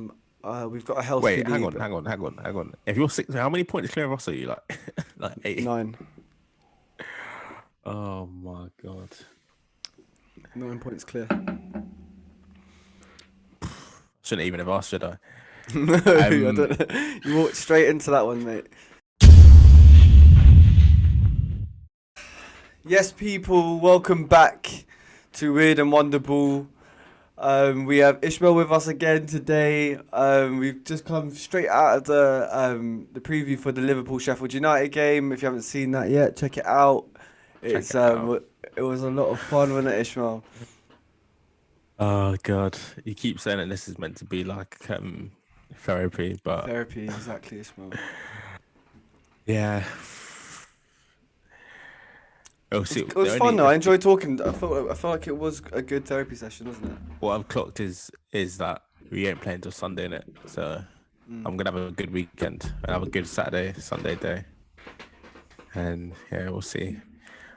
We've got a healthy Wait, lead. hang on. If you're six, how many points clear of us are you? Like, like eight. 9. Oh my God. 9 points clear. Shouldn't even have asked, should I? No, I Um, don't know. You walked straight into that one, mate. Yes, people, welcome back to Weird and Wonderful. We have Ishmael with us again today. We've just come straight out of the preview for the Liverpool Sheffield United game. If you haven't seen that yet, check it out. check It's it out. it was a lot of fun, wasn't it, Ishmael? Oh God, you keep saying that this is meant to be like therapy, but Therapy, exactly, Ishmael. yeah. Oh, see, It was fun though. I enjoyed talking. I felt like it was a good therapy session, wasn't it? what I've clocked is that we ain't playing till Sunday, innit? So Mm. I'm gonna have a good weekend and have a good Saturday, Sunday day, and yeah, we'll see. Yeah,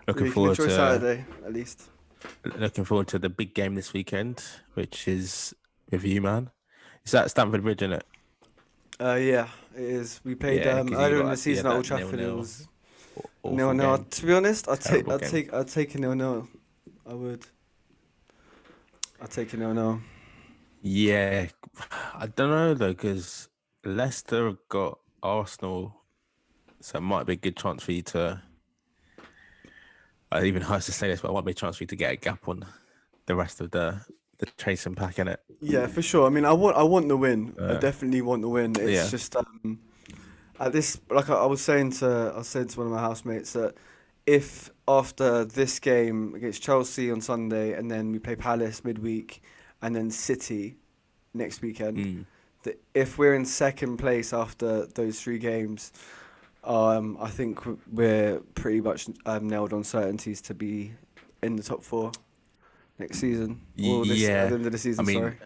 Looking you can forward enjoy to Saturday at least. the big game this weekend, which is with you, man. Is that Stamford Bridge, innit? Yeah, it is. We played Yeah, because you earlier in the got season at Old that nil Trafford. It nil was nil awful nil. game, To be honest, terrible game. I'd take a nil nil. I would. I'd take a nil nil. Yeah, I don't know though, because Leicester have got Arsenal, so it might be a good chance for you to. I even hurts to say this, but it might be a chance for you to get a gap on the rest of the chasing pack in it. Yeah, for sure. I mean, I want the win. I definitely want the win. It's Yeah. just at this, like I was saying to one of my housemates that if after this game against Chelsea on Sunday and then we play Palace midweek and then City next weekend, Mm. that if we're in second place after those 3 games, I think we're pretty much nailed on certainties to be in the top 4 next season or this at Yeah. the end of the I season. mean, Sorry.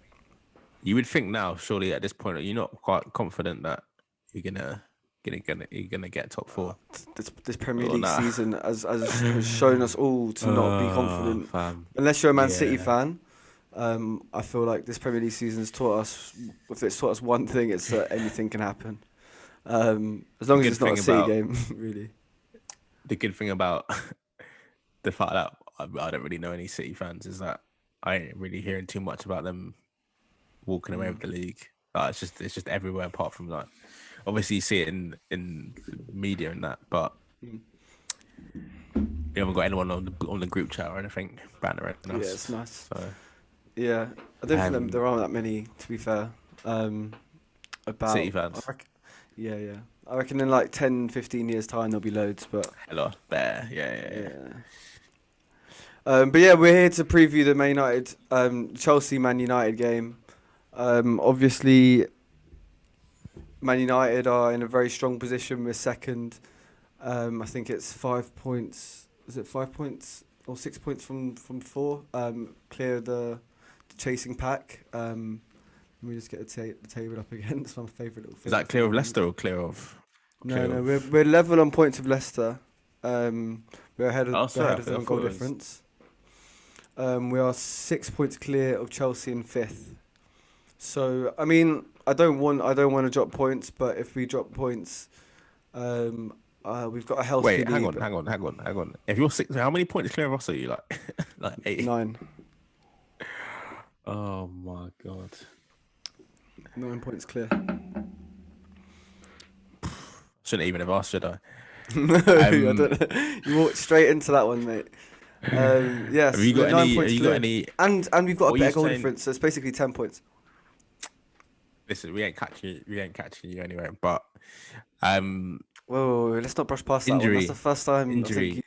you would think now, surely at this point, you're not quite confident that you're you're gonna get top four. This Premier Or League nah. season has shown us all to not be Oh, confident fam. unless you're a Man City Yeah. fan. I feel like this Premier League season has taught us, if it's taught us one thing, it's that anything can happen. As The long as good it's not a thing City about game, really. the good thing about the fact that I don't really know any City fans is that I ain't really hearing too much about them walking away Mm. with the league. Like, it's just everywhere apart from like obviously you see it in media and that, but Mm. you haven't got anyone on the group chat or anything bantering Yeah, it's us. nice. So Yeah, I don't think um, there aren't that many, to be fair. Um, City about, fans, yeah, yeah. I reckon in like 10, 15 years' time there'll be loads, but hello there, yeah. yeah. But yeah, we're here to preview the Man United, Chelsea Man United game. Obviously, Man United are in a very strong position. We're second. I think it's 5 points. Is it 5 points or 6 points from 4? Clear the chasing pack. Let me just get the table up again. It's my Is favorite that thing clear at of the moment. Leicester or clear No, of? we're level on points with Leicester. We're Oh, we're sorry, ahead of them I on goal thought it was. difference. We are 6 points clear of Chelsea in fifth. So I mean, I don't want to drop points, but if we drop points, um, we've got a healthy Wait, lead. But hang on. If you're six, how many points clear of us are you? Like, like eight. 9, Oh my God. 9 points clear. Shouldn't even have asked, should I? No, I Um, don't know. You walked straight into that one, mate. have Yes, you we're got nine any? Have points you got clear, any? and we've got a What are you better goal saying? difference. So it's basically 10 points. Listen, we ain't catching you anyway. But um, Whoa, let's not brush past that one. That's the injury, first time I think you conceded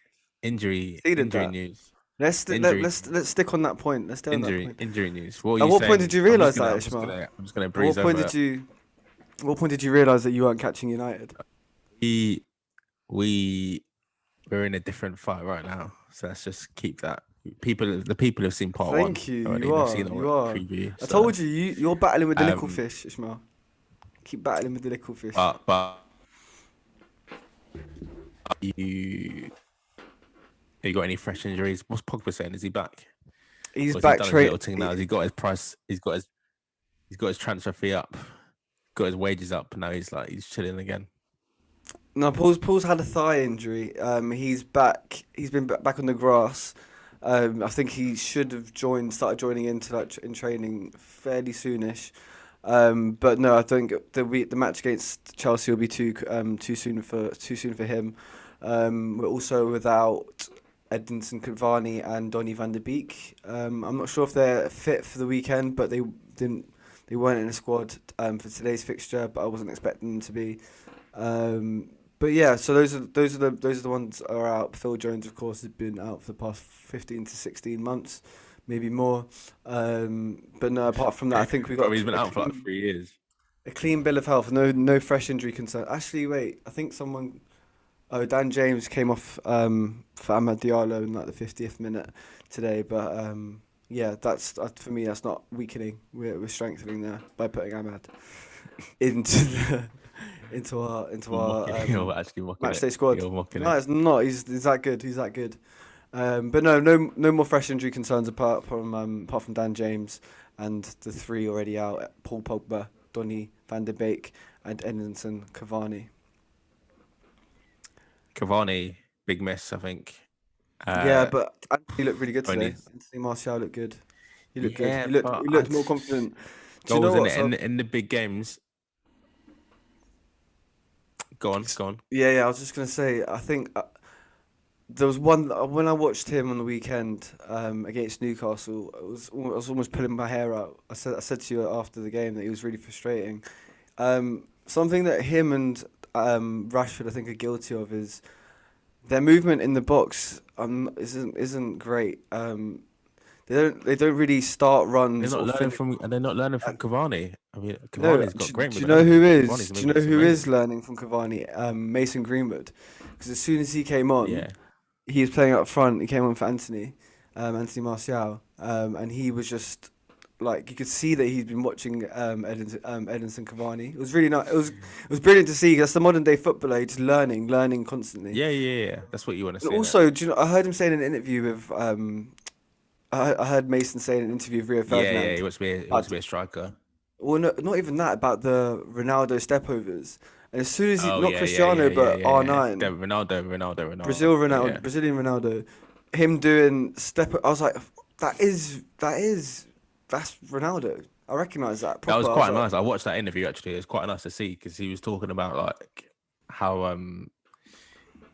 injury that. news, Let's injury, let's stick on that point. Let's stay on that point. injury news. What are At you what point did saying? you realise that, Ishmael? I'm just gonna At what breeze point over. did you? At what point did you realise that you weren't catching United? We we we're in a different fight right now, so let's just keep that. The people have seen part one Thank you. already. You They've are. seen You the are. preview, I so told you. You're battling with the little um, fish, Ishmael. Keep battling with the little fish. but you you got any fresh injuries? What's Pogba saying? Is he back? He's Or has he back done his trade. little thing now? Has he got his price? He's got his. He's got his transfer fee up, got his wages up. Now he's chilling again. No, Paul's had a thigh injury. He's back. He's been back on the grass. I think he should have started joining into that in training fairly soonish. But no, I think the match against Chelsea will be too soon for him. We're also without Edinson Cavani and Donny van de Beek. I'm not sure if they're fit for the weekend, but they weren't in the squad for today's fixture. But I wasn't expecting them to be. But yeah, so those are the ones that are out. Phil Jones, of course, has been out for the past 15 to 16 months, maybe more. But no, apart from that, I think we got Bro, he's been out for like 3 years. a clean bill of health. No fresh injury concern. Actually, wait, I think someone. Oh, Dan James came off for Amad Diallo in like the 50th minute today. But yeah, that's for me. That's not weakening. We're strengthening there by putting Amad into the into our You're actually mocking match day it. squad. You're mocking No, it. it's not. He's that good. He's that good. But no more fresh injury concerns apart from Dan James and the three already out: Paul Pogba, Donny van de Beek, and Edinson Cavani. Cavani, big miss, I think. Yeah, Uh, but Anthony looked really good only today. Anthony Martial looked good. He looked good. yeah, but He looked more confident. Do you know goals in what? it in the big games. Go on, go on. Yeah. I was just gonna say. I think there was one when I watched him on the weekend against Newcastle. I was almost pulling my hair out. I said to you after the game that he was really frustrating. Something that him and Rashford I think are guilty of is their movement in the box isn't great. They don't really start They're runs not or learning finish. from. They're not learning from Cavani. I mean, No, Cavani's got great do you know movement. who is? Cavani's Do you know movement is who is amazing. learning from Cavani? Mason Greenwood, because as soon as he came on, Yeah, he was playing up front. He came on for Anthony Martial, and he was just like you could see that he's been watching Edinson Cavani. It was really nice. It was brilliant to see. That's the modern day footballer. He's just learning constantly. yeah. That's what you want to And see in it. also, do you know, I heard him say in an interview with I heard Mason say in an interview with Rio Yeah. Ferdinand. He wants About to be a striker. Well, no, not even that about the Ronaldo stepovers. And as soon as Oh not Cristiano but The R9, Brazilian Ronaldo, him doing step. I was like, that's Ronaldo. I recognize that That was proper. I was quite like, nice. I watched that interview actually. It was quite nice to see because he was talking about like how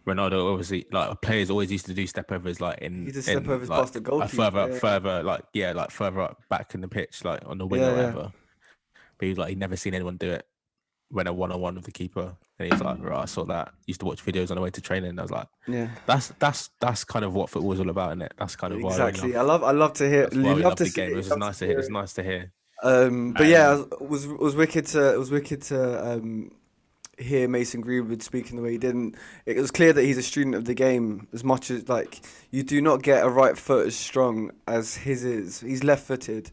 Ronaldo obviously like players always used to do stepovers like he just in stepovers like past the a goalkeeper. further like further up back in the pitch like on the wing Yeah, or yeah, whatever. But he was like he'd never seen anyone do it when a 1-on-1 with the keeper. And he was like, right, I saw that. Used to watch videos on the way to training. And I was like, yeah. that's kind of what football's all about, isn't it? That's kind of why we Exactly. love I love to hear. that's why You we love love to the see game. it. It You was just love to nice to hear. hear It's it. nice to hear. But yeah, Um, it was wicked to hear Mason Greenwood speaking the way he didn't. It was clear that he's a student of the game as much as like you do not get a right foot as strong as his is. He's left-footed,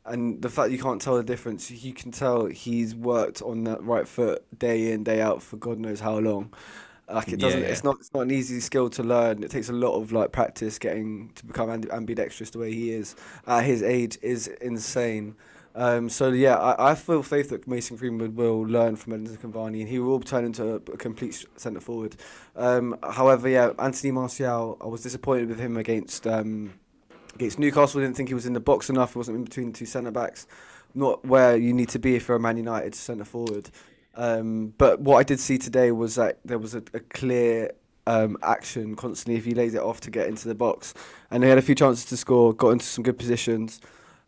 and the fact you can't tell the difference, you can tell he's worked on that right foot day in day out for God knows how long. Like it yeah, doesn't, yeah. it's not an easy skill to learn. It takes a lot of like practice getting to become ambidextrous the way he is at his age is insane. So yeah, I feel faith that Mason Greenwood will learn from Edinson Cavani and he will turn into a complete centre forward. However, yeah, Anthony Martial, I was disappointed with him against Newcastle. I didn't think he was in the box enough. He wasn't in between the two centre backs. Not where you need to be if you're a Man United centre forward. But what I did see today was that there was a clear action constantly if he lays it off to get into the box, and he had a few chances to score, got into some good positions.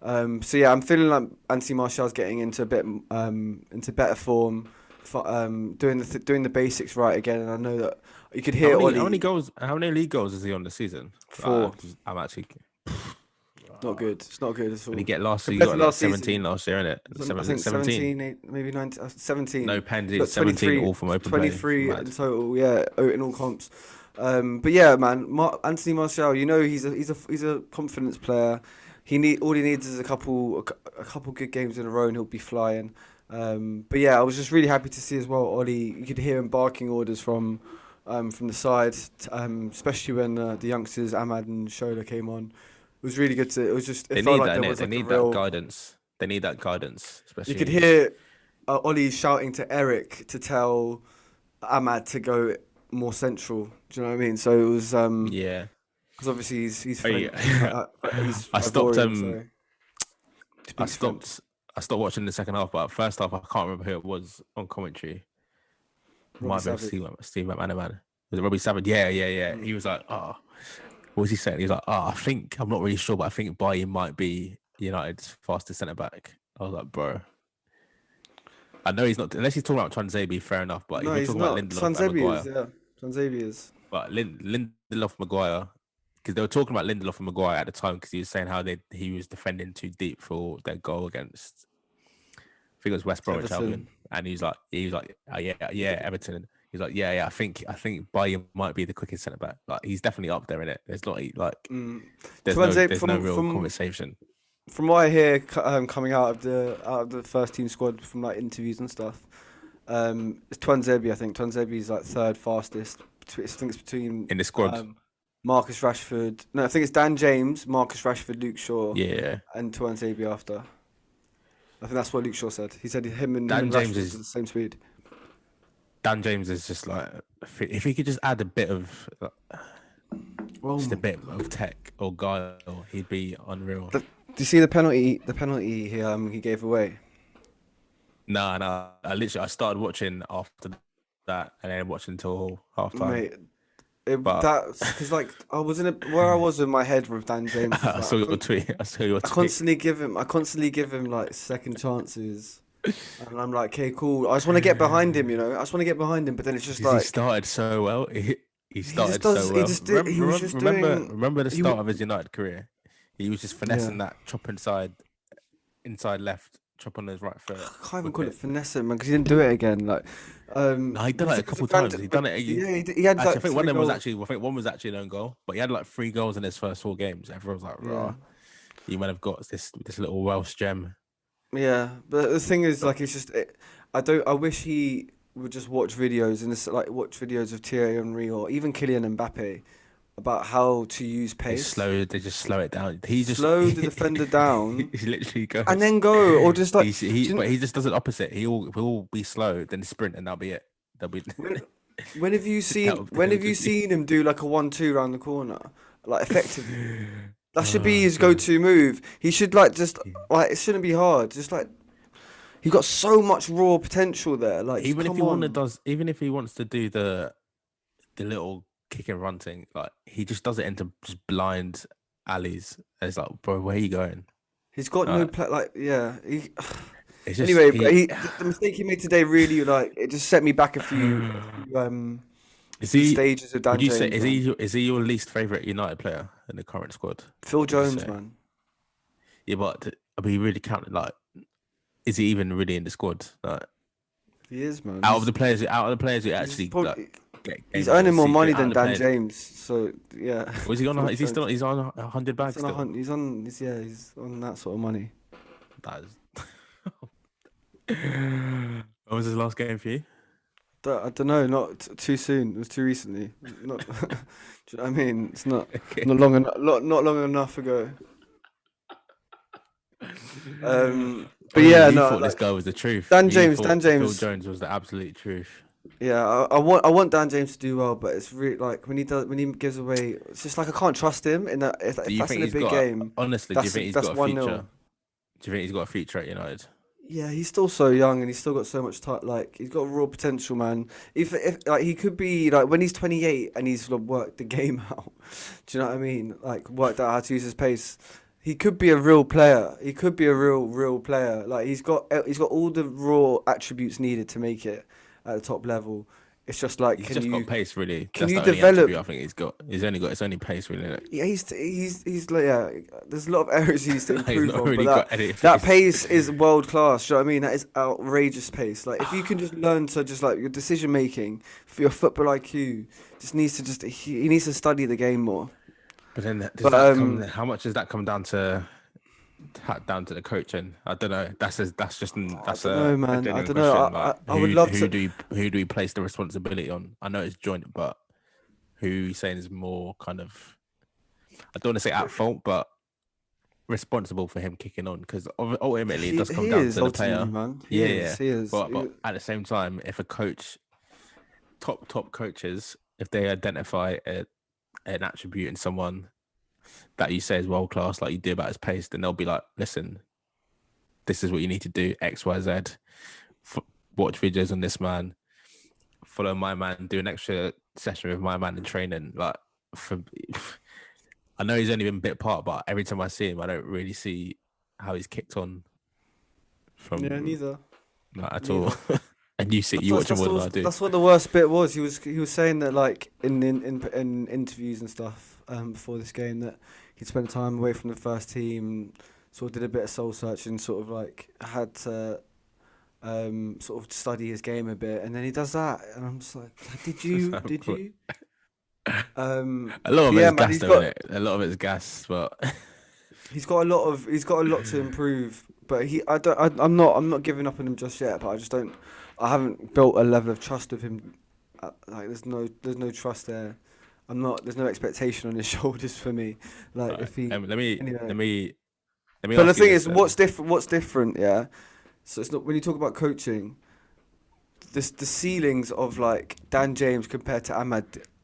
So yeah, I'm feeling like Anthony Martial's getting into a bit into better form, doing the basics right again, and I know that you could hear Ollie How many league goals is he on this season? four. I'm actually. Not good. It's not good at When all. he get last, he Compared got to like last 17 season, last year, innit? I think 17. 17, maybe 19, 17. No penalties, Got 17 all from open play. 23 in Mad. total, yeah, in all comps. But yeah, man, Anthony Martial, you know he's a confidence player. All he needs is a couple good games in a row and he'll be flying. But yeah, I was just really happy to see as well, Ollie. You could hear him barking orders from the side, especially when the youngsters Ahmad and Shola came on. It was really good to. It was just. It They felt need like that, there innit? was They like a need that real. guidance. They need that guidance, You could especially. hear Ollie shouting to Eric to tell Ahmad to go more central. Do you know what I mean? So it was Yeah. because obviously he's Oh, French, yeah. he's I stopped. Ivorian, so he I speaks French. stopped. I stopped watching the second half, but first half I can't remember who it was on commentary. Might Robbie have been Savage. Steve McManaman. Was it Robbie Savage? Yeah, yeah, yeah. Mm. He was like, oh, what was he saying? He was like, oh, I'm not really sure, but I think Bailly might be United's fastest centre back. I was like, bro, I know he's not, unless he's talking about Transabi, fair enough, but if No, you're he's talking about not. Lindelof and Sanzebi is, Maguire, yeah. Sanzebi is. but Lindelof, Maguire, because they were talking about Lindelof and Maguire at the time because he was saying how he was defending too deep for their goal against, I think it was West Bromwich Everton. Albion, and he was like, oh, yeah, Everton. He's like, yeah, I think Bailly might be the quickest centre back. Like he's definitely up there in it. There's not like Mm. there's no From real conversation. what I hear coming out of the first team squad from like interviews and stuff, it's Twanzebe. I think Twanzebe is like third fastest. I think it's between In the squad. Marcus Rashford. No, I think it's Dan James, Marcus Rashford, Luke Shaw, Yeah, and Twanzebe after. I think that's what Luke Shaw said. He said him and Dan James Rashford is was the same speed. Dan James is just like if he could just add a bit of just a bit of tech or guile, he'd be unreal. Do you see the penalty? The penalty he gave away. No, I started watching after that and then watching until half time. Mate, But that's because like I was where I was in my head with Dan James. Was, I like, saw your tweet. I saw your I tweet. constantly give him like second chances, and I'm like, okay, cool. I just want to get behind him, you know. I just want to get behind him, but then it's just He like started so well. He started does. so He well. just did. He was just doing. Remember the He, start of his United career. He was just yeah. finessing that chop inside left, chop on his right foot. I can't even Whip call it it. finessing, man, because he didn't do it again. Like, No, he done it a it was couple fant- times. He but done it. yeah, he had Actually, I like think one three of them was goals. actually. I think one was actually an own goal, but he had like 3 goals in his first 4 games. Everyone was like, Yeah. "Raw, you might have got this little Welsh gem." Yeah, but the thing is, like, I don't. I wish he would just watch videos and like watch videos of Thierry Henry or even Kylian Mbappe about how to use pace, They just slow it down. He just slow the defender down, he literally and goes. then go, or just like But he just does it opposite. He'll be slow, then sprint, and that'll be it. That'll be when, when have you seen when that'll have you just be. seen him do like a 1-2 round the corner, like effectively? That should be Oh, his God. go-to move. He should like just like it shouldn't be hard. Just like he got so much raw potential there. Like just come on. Even if he wants to do the little kick and run thing, like he just does it into just blind alleys. And it's like, bro, where are you going? He's got no Like, play. Like yeah. it's just Anyway, but the mistake he made today really like it just set me back a Is few he? stages of Would Dan you say James, man. is he your least favorite United player in the current squad? Phil Would you Jones, say? man. Yeah, but are we really counting? Like, is he even really in the squad? Like, He is, man. out of the players who He's actually probably get he's games earning more see money out than of the Dan players. James. So yeah. Was he on? Phil Is he Jones. still? He's on 100 bags He's on a still. hunt. He's on that sort of money. That is. When was his last game for you? I don't know. Not too soon. It was too recently. Not. Do you know what I mean? It's not Okay. not long enough ago. But Oh, yeah, you no. thought this Like guy was the truth. Dan You James. Dan thought Phil James. Jones was the absolute truth. Yeah, I want Dan James to do well, but it's really like when he gives away, it's just like I can't trust him in that if Do you that's think in a he's big got? game. Honestly, do you think he's That's got a 1-0. future? Do you think he's got a future at United? Yeah, he's still so young and he's still got so much time. Like he's got raw potential, man. If like he could be like when he's 28 and he's like, worked the game out. Do you know what I mean? Like worked out how to use his pace. He could be a real player. He could be a real player. Like he's got all the raw attributes needed to make it at the top level. It's just like He's just got pace, really. can That's you the only develop? attribute I think he's got. It's only pace, really. Isn't it? Yeah, he's like yeah. There's a lot of areas he needs to He's improve not on, really but got any that pace. pace is world class. Do you know what I mean? That is outrageous pace. Like if you can just learn to just like your decision making for your football IQ, he needs to study the game more. But then But how much does that come down to the coaching? I don't know. That's I don't know, a man. I genuine don't know. question. Like I would love to. who do we place the responsibility on? I know it's joint, but who are you saying is more kind of? I don't want to say at fault, but responsible for him kicking on because ultimately it does come He down is to the ultimately, player. man. He Yeah, is. yeah. He is. But at the same time, if a coach, top coaches, if they identify an attribute in someone that you say is world class, like you do about his pace, then they'll be like, listen, this is what you need to do, X, Y, Z. Watch videos on this man, follow my man, do an extra session with my man in training. Like, for, I know he's only been bit part, but every time I see him, I don't really see how he's kicked on Yeah, from neither. like, at all. Neither. And you watch him more than I do. That's what the worst bit was. He was saying that like in interviews and stuff before this game that he'd spent time away from the first team, sort of did a bit of soul searching, sort of like had to sort of study his game a bit, and then he does that, and I'm just like, did you? Did you? A lot of Yeah, it's man, gas, though, isn't it? A lot of it's gas, but he's got a lot to improve, but I'm not giving up on him just yet. But I haven't built a level of trust with him. Like there's no trust there. There's no expectation on his shoulders for me. Like right. if he anyway. Let me But the ask you thing this is, then. what's different? Yeah. So it's not when you talk about coaching. The ceilings of like Dan James compared to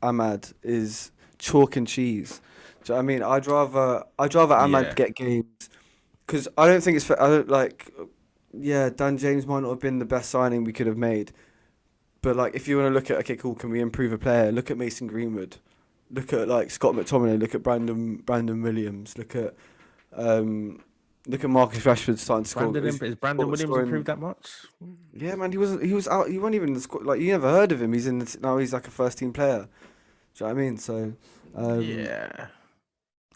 Ahmad is chalk and cheese. Do you know what I mean? I'd rather Ahmad Yeah, get games because I don't think it's fair. I don't like. Yeah, Dan James might not have been the best signing we could have made, but like if you want to look at okay, cool, can we improve a player? Look at Mason Greenwood. Look at like Scott McTominay. Look at Brandon Williams. Um, look at Marcus Rashford starting to score. Is Brandon Williams Scoring. improved that much? Yeah, man, he was out. He wasn't even in the squad. Like you never heard of him. He's in now. He's like a first team player. Do you know what I mean? So, Yeah,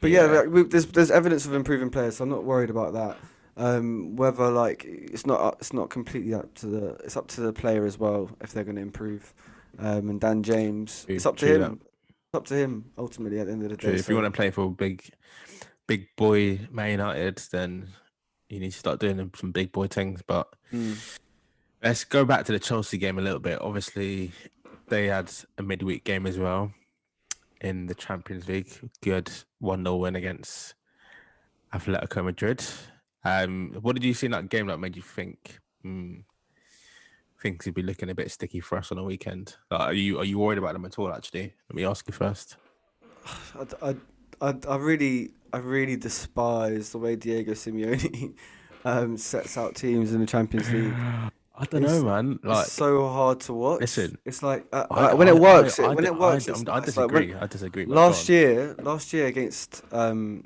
but yeah, yeah. like, there's evidence of improving players. So I'm not worried about that. Whether like it's not completely up to it's up to the player as well if they're going to improve. And Dan James, True, it's up to true that. him. It's up to him ultimately at the end of the True. day. If you want So to play for big boy Man United, then you need to start doing some big boy things. But mm, let's go back to the Chelsea game a little bit. Obviously, they had a midweek game as well in the Champions League. Good 1-0 win against Atletico Madrid. What did you see in that game that made you think things would be looking a bit sticky for us on the weekend? Like, are you worried about them at all? Actually, let me ask you first. I really despise the way Diego Simeone sets out teams in the Champions League. I don't know, It's man. it's Like, so hard to watch. listen, It's like I, when it works, I, when it works, it's I nice. Like when disagree. I disagree, but go on. last year against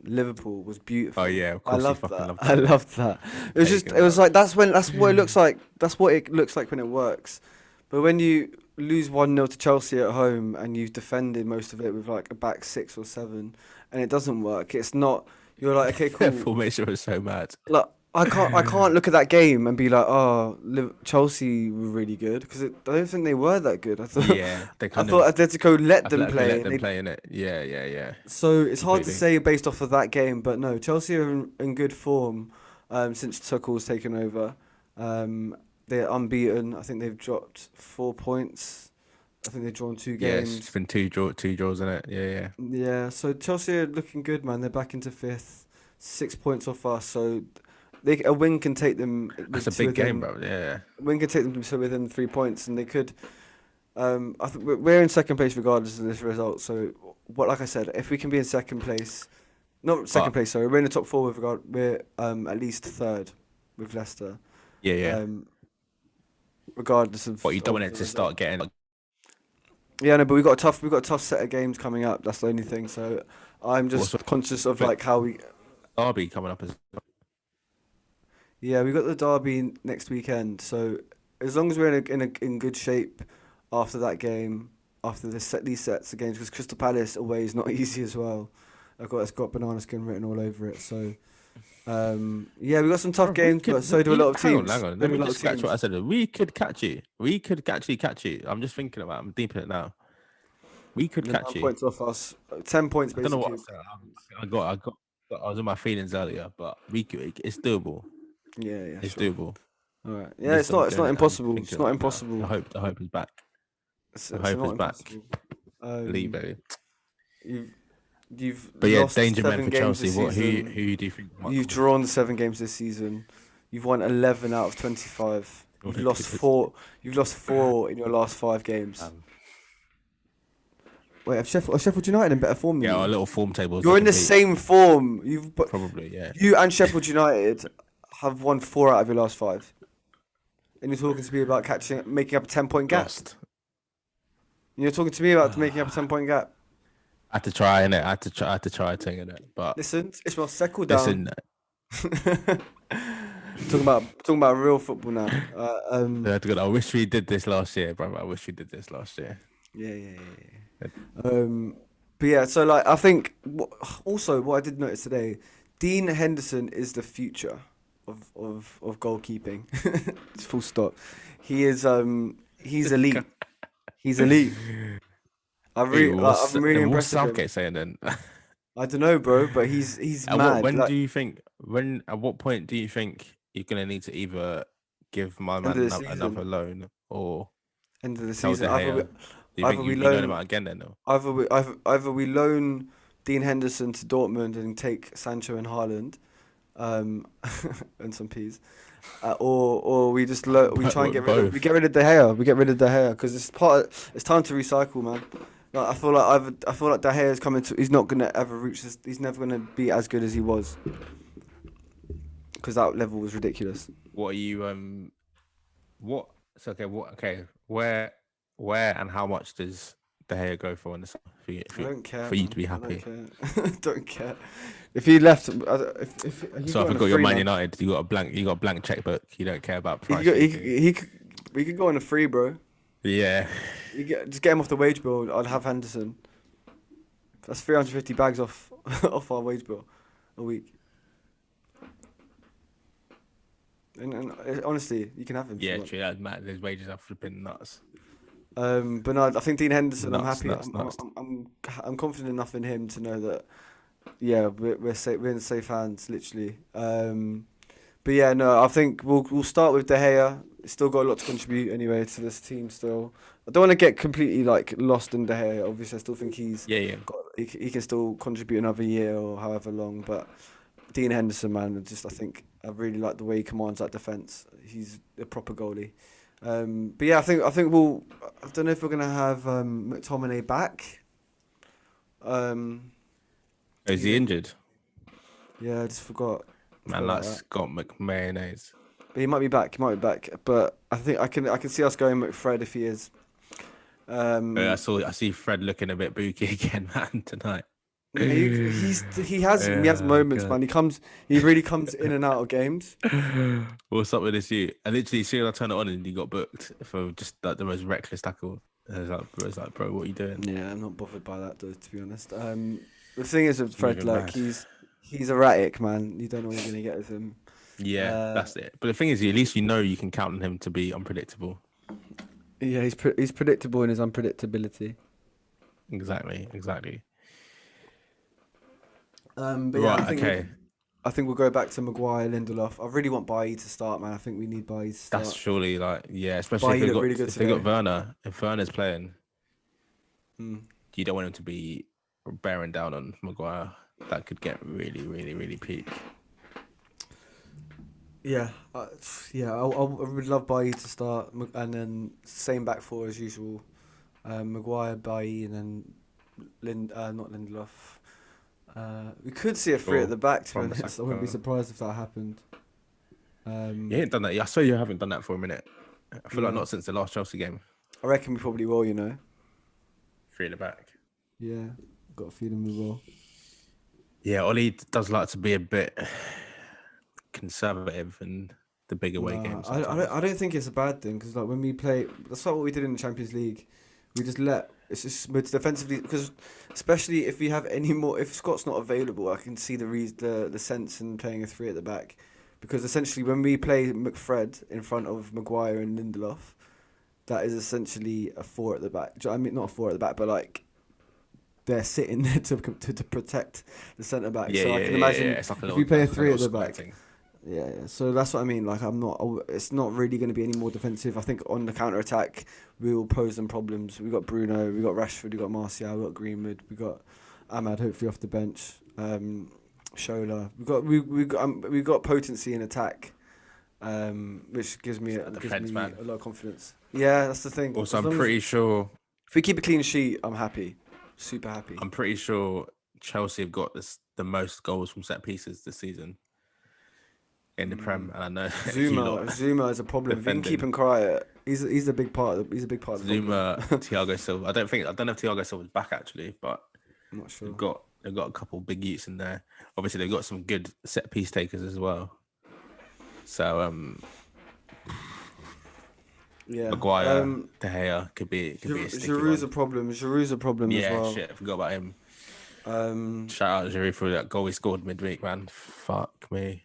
Liverpool was Oh beautiful. yeah, of I course you loved fucking that. love I that, innit? loved that. It Pagan was love. like that's what it looks like. That's what it looks like when it works. But when you lose 1-0 to Chelsea at home and you've defended most of it with like a back 6 or 7 and it doesn't work, it's not. You're like, okay, cool. Formation was so mad. Like I can't look at that game and be like, oh, Chelsea were really good because I don't think they were that good. Yeah, they I kind thought of Atletico let them Atletico play, let and them they play in it. Yeah, yeah, yeah. so it's hard to Completely. say based off of that game. But no, Chelsea are in good form since Tuchel's taken over. They're unbeaten. I think they've dropped 4 points. I think they've drawn two Yeah, it's games. been two draws in it. Yeah, yeah. Yeah, so Chelsea are looking good, man. They're back into fifth, 6 points off us. So a win can take them That's a to big game, within bro. Yeah. a win can take them to within 3 points, and they could. I think we're in second place regardless of this result. So what, like I said, if we can be in second place, not second But place, sorry, we're in the top four with regard. We're at least third with Leicester, yeah, yeah. um, regardless But you don't want of it the to start result. getting like, Yeah, no, but we've got a tough set of games coming up. That's the only thing. So I'm what's just conscious of but like how we. Derby coming up as Yeah, we got the derby next weekend. So as long as we're in good shape after that game, after these sets of games, because Crystal Palace away is not easy as well. It's got banana skin written all over it. So yeah, we got some tough bro, we games, but could so do a lot of hang on, teams. hang on. So Let do a me lot of just scratch what I teams. said. We could catch you. We could actually catch you. I'm just thinking about it. I'm deep in it now. We could You're catch nine you. points off us. 10 points I don't know what basically. I said. I was in my feelings earlier, but we could, it's doable. Yeah, yeah, It's sure. doable. All right. I'm Yeah, just it's doing not it. I'm impossible. It's thinking not about it now. impossible. The hope is back. The It's hope not is back. impossible. Believe Um, it. you You've But yeah, lost danger man 7 for games Chelsea. this What? season. Who do you think might You've come drawn 7 games this season. You've won 11 out of 25. in? You've lost 4. You've lost 4 in your last 5 games. Um, Wait, are Sheffield United in better form than yeah, our you? little form tables You're in looking the peak. same form. Probably, yeah. You and Sheffield United have won 4 out of your last 5. And you're talking to me about making up a 10-point gap. Lost. You're talking to me about making up a 10-point gap. I had to try in it. I had to try taking it. But Listen, Ishmael, settle down. listen, talking about real football now. I wish we did this last year, bro. I wish we did this last year. Yeah. But yeah, so like I think also what I did notice today, Dean Henderson is the future of goalkeeping. Just full stop. He's elite. He's elite. I'm really What's impressed with him. Southgate saying then? I don't know, bro, but he's At mad. when Like, do you think? At what point do you think you're gonna need to either give my end man of the another season. loan or End of the tell season. De Gea? Do you Either think we you'd be loaning him loan out again then? Or? either we loan Dean Henderson to Dortmund and take Sancho and Haaland, and some peas, or we just we try and Both. get rid of De Gea. We get rid of De Gea because it's time to recycle, man. Like, I feel like De Gea is coming to. He's not gonna ever reach this. He's never gonna be as good as he was because that level was ridiculous. What are you What? So okay. What? Okay. Where and how much does De Gea go for in the summer I don't care. for you Man. to be I happy? don't care. Don't care. If he left, if he So if on I a got your free, Man man. United, you got a blank checkbook. You don't care about He price. could, go, we could go on a free, bro. Yeah. Just get him off the wage bill. I'd have Henderson. That's 350 bags off off our wage bill a week. And honestly, you can have him. Yeah, true. That's mad. His wages are flipping nuts. But no, I think Dean Henderson. I'm happy. Nuts. I'm confident enough in him to know that. Yeah, we're safe. We're in safe hands, literally. But yeah, no, I think we'll start with De Gea. He's still got a lot to contribute anyway to this team. Still, I don't want to get completely like lost in De Gea. Obviously, I still think Yeah. he can still contribute another year or however long. But Dean Henderson, man, I think I really like the way he commands that defense. He's a proper goalie. But yeah, I think I don't know if we're gonna have McTominay back. Is he injured? Yeah, I just forgot. Man, that's got McMayonnaise. But he might be back. But I think I can see us going McFred if he is. I see Fred looking a bit booky again, man, tonight. He has moments, God. man. He really comes in and out of games. What's up with this you? I literally see when I turn it on and he got booked for just like the most reckless tackle. I was like, bro, what are you doing? Yeah, I'm not bothered by that though, to be honest. The thing is with Fred, Moving like mad. he's erratic, man. You don't know what you're gonna get with him. Yeah, that's it. But the thing is, at least you know you can count on him to be unpredictable. Yeah, he's predictable in his unpredictability. Exactly. But yeah, Right, okay. I think we'll go back to Maguire, Lindelof. I really want Bailly to start, man. I think we need Bailly to start. That's surely like, yeah, especially Bailly if looked really good they got today. Werner. If Werner's playing, Mm. you don't want him to be bearing down on Maguire. That could get really, really, really peak. Yeah, I would love Bailly to start, and then same back four as usual. Maguire, Bailly, and then not Lindelof. We could see a three Or at the back. To be from honest, I wouldn't be Saka. surprised if that happened. You ain't done that. I swear you haven't done that for a minute. I feel like Yeah. not since the last Chelsea game. I reckon we probably will. You know. Three at the back. Yeah, got a feeling we will. Yeah, Ollie does like to be a bit conservative in the big away Nah, games. I don't think it's a bad thing because like when we play, that's not what we did in the Champions League. We just it's just with defensively because especially if we have any more, if Scott's not available, I can see the sense in playing a three at the back because essentially when we play McFred in front of Maguire and Lindelof, that is essentially a four at the back. I mean, not a four at the back, but like they're sitting there to protect the centre back. Yeah, So I can imagine It's like if we play a three at the square back. thing. Yeah, so that's what I mean. Like, it's not really going to be any more defensive. I think on the counter attack, we will pose them problems. We got Bruno, we got Rashford, we got Martial, we got Greenwood, we got Ahmad hopefully off the bench. Shola. We've got potency in attack, which gives Defense, me man. a lot of confidence. Yeah, that's the thing. Also, As I'm long as pretty sure. if we keep a clean sheet, I'm happy. Super happy. I'm pretty sure Chelsea have got the most goals from set pieces this season in the Prem, and I know you lot Zuma is a problem. If you can keep defending him quiet, he's a big part. He's a big part of the Zuma, problem. Thiago Silva. I don't know if Thiago Silva's back actually, but I'm not sure. they've got a couple big youths in there. Obviously, they've got some good set piece takers as well. So Yeah. Maguire, De Gea could be a sticky Giroud's one. a problem. Giroud's a problem as Yeah, well. shit, I forgot about him. Um, Shout out Giroud for that goal he scored midweek, man. Fuck me.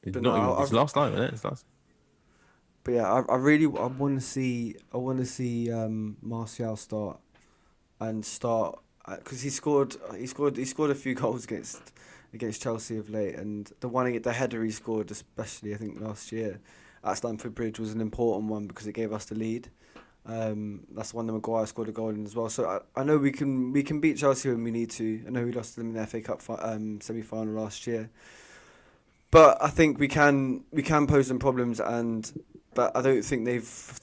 It's but not no, even it's last night, isn't it? It's last. but yeah, I really I want to see Martial start because he scored a few goals against Chelsea of late, and the header he scored, especially I think last year at Stamford Bridge, was an important one because it gave us the lead. That's the one that Maguire scored a goal in as well. So I know we can beat Chelsea when we need to. I know we lost them in the FA Cup semi-final last year, but I think we can pose them problems, but I don't think they've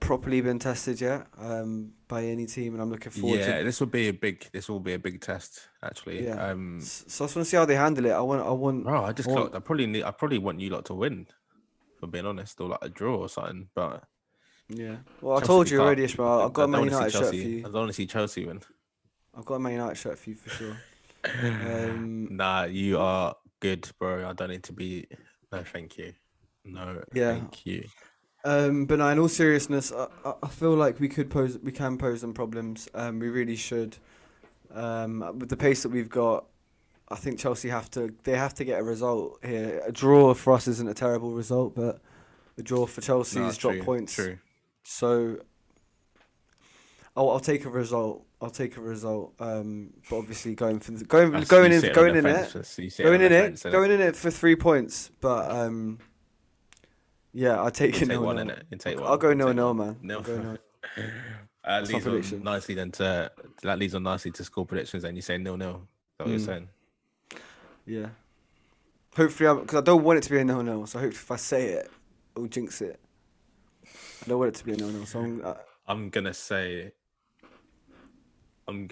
properly been tested yet by any team, and I'm looking forward to. Yeah, this will be a big test actually. Yeah. So I just want to see how they handle it. I want. Bro, I just clocked. I probably want you lot to win, for being honest, or like a draw or something. But Yeah. Well, I Chelsea told you can't- already, Ishmael. I've got a I don't Man wanna see United shirt for Chelsea. I you. don't want to see Chelsea win. I've got a Man United shirt for you for sure. Nah, you are good, bro. I don't need to be. No, thank you. No, Yeah. thank you. But no, in all seriousness, I feel like we can pose them problems. We really should. With the pace that we've got, I think Chelsea have to get a result here. A draw for us isn't a terrible result, but the draw for Chelsea No, is drop true, points. True. So I'll take a result. But obviously going in it for 3 points. But yeah, I take You it take 0-0. one in it. You take one. I'll go You take 0-0, one. man. Nil. I'll go 0-0. That my leads on prediction. nicely then to that leads on nicely to score predictions. And you say 0-0. Is that what you're saying? Yeah. Hopefully, because I don't want it to be a 0-0. So hopefully, if I say it, it'll jinx it. I don't want it to be a 0-0. So I'm gonna say. I'm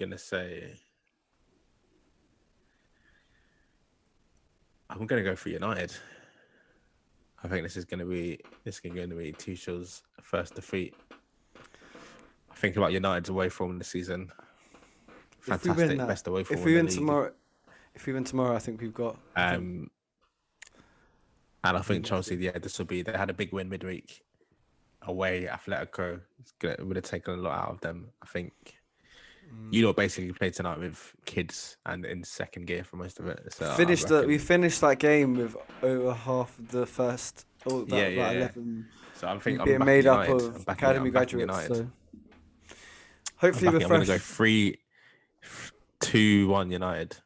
gonna go for United. I think this is going to be Tuchel's first defeat. I think about United's away form this season. if we win Fantastic, that, best away form if we in win the league. tomorrow, I think we've got. And I think Chelsea, this will be. They had a big win midweek away. Atletico would have taken a lot out of them. I think you lot basically played tonight with kids and in second gear for most of it. So we finished that game with over half of the first. Yeah. 11 So I'm thinking being I'm made up United. of I'm backing- academy I'm backing graduates. United. So hopefully I'm we're going to fresh. go 3-2-1 United.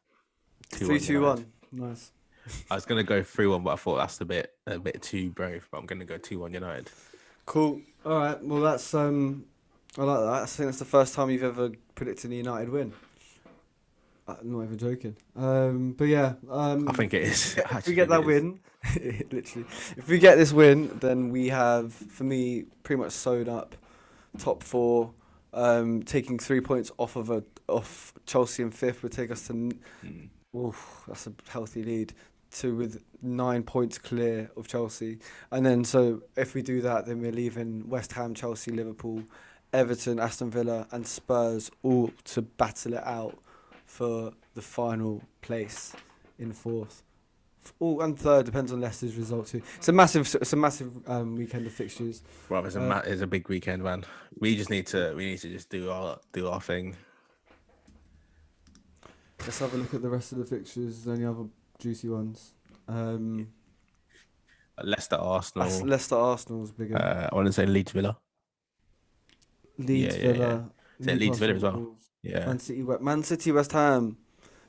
3-2-1. Nice. I was going to go 3-1, but I thought that's a bit too brave. But I'm going to go 2-1 United. Cool. All right. Well, that's I like that. I think that's the first time you've ever predicted a United win. I'm not even joking. But yeah. I think it is. If we get that win, literally, if we get this win, then we have, for me, pretty much sewed up top four. Taking 3 points off Chelsea in fifth would take us to. That's a healthy lead. With 9 points clear of Chelsea, and then so if we do that, then we're leaving West Ham, Chelsea, Liverpool, Everton, Aston Villa, and Spurs all to battle it out for the final place in fourth. And third depends on Leicester's result too. It's a massive weekend of fixtures. Well, it's a big weekend, man. We need to just do our thing. Let's have a look at the rest of the fixtures. There's any other juicy ones. Leicester, Arsenal. Leicester, Arsenal's bigger. I want to say Leeds, Villa. Leeds, Yeah. Villa. Is it Leeds, Villa as well? Wolves, Yeah. Man City, West Ham.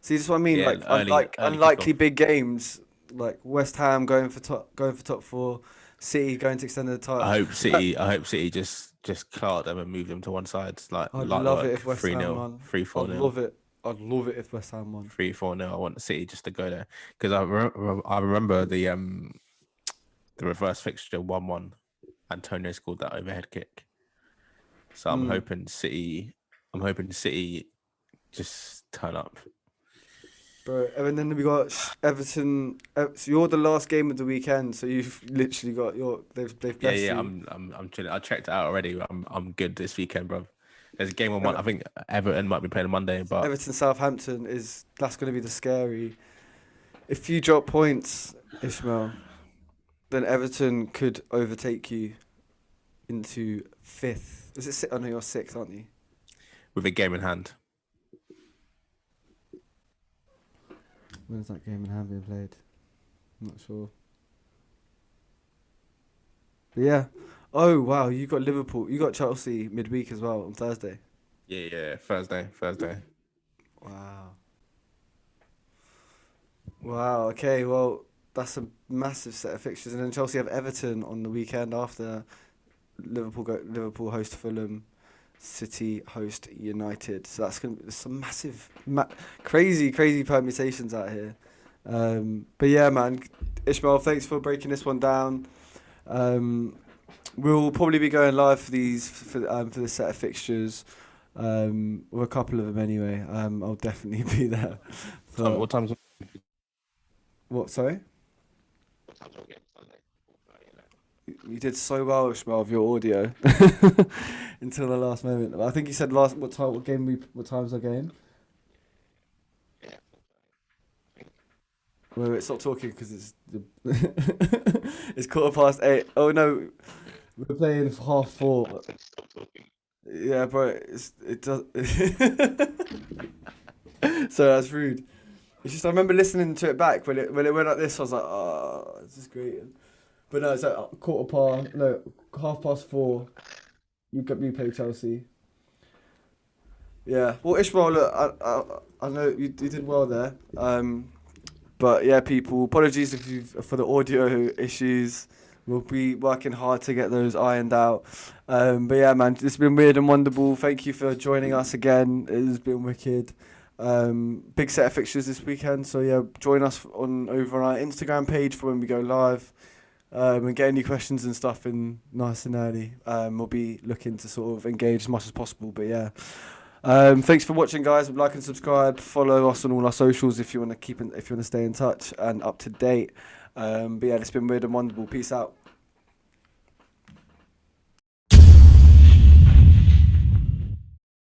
See, this is what I mean. Yeah, early Unlikely kickoff. big games, like West Ham going for top four, City going to extend the title. I hope City just clout them and move them to one side. Like I'd light love it work, if West Ham 3-0, won. 3-4 I'd 0. love it. I'd love it if West Ham won. 3-4-0. I want City just to go there because I remember the reverse fixture 1-1. Antonio scored that overhead kick. So I'm Mm. hoping City. I'm hoping City just turn up. Bro, and then we got Everton. So you're the last game of the weekend, so you've literally got your. They've Yeah, blessed yeah. you. I'm chilling. I checked it out already. I'm good this weekend, bro. There's a game on one. Ever- I think Everton might be playing on Monday, but Everton Southampton that's going to be the scary. If you drop points, Ishmael, then Everton could overtake you into fifth. Is it six? Oh no, you're sixth, aren't you? with a game in hand. When's that game in hand being played? I'm not sure. But yeah. Oh wow, you got Liverpool. You got Chelsea midweek as well on Thursday. Yeah, yeah. Thursday. Wow. Wow. Okay. Well, that's a massive set of fixtures, and then Chelsea have Everton on the weekend after. Liverpool host Fulham, City host United. So that's gonna be some massive, crazy permutations out here. But yeah, man, Ishmael, thanks for breaking this one down. We'll probably be going live for these for the set of fixtures. Or a couple of them anyway. I'll definitely be there. What time's What? Sorry. You did so well, Ishmael, with your audio until the last moment. I think you said last what time? What time's our game? Wait, stop talking because it's 8:15. Oh no, we're playing for 4:30. Yeah, bro, it does. So that's rude. It's just I remember listening to it back when it went like this. I was like, oh, this is great. But no, it's like 4:30. You play Chelsea. Yeah. Well, Ishmael, look, I know you did well there. But yeah, people, apologies if you for the audio issues. We'll be working hard to get those ironed out. But yeah, man, it's been weird and wonderful. Thank you for joining us again. It has been wicked. Big set of fixtures this weekend. So yeah, join us over on our Instagram page for when we go live. And get any questions and stuff in nice and early. We'll be looking to sort of engage as much as possible. But yeah, thanks for watching, guys. Like and subscribe. Follow us on all our socials if you want to stay in touch and up to date. But yeah, it's been weird and wonderful. Peace out.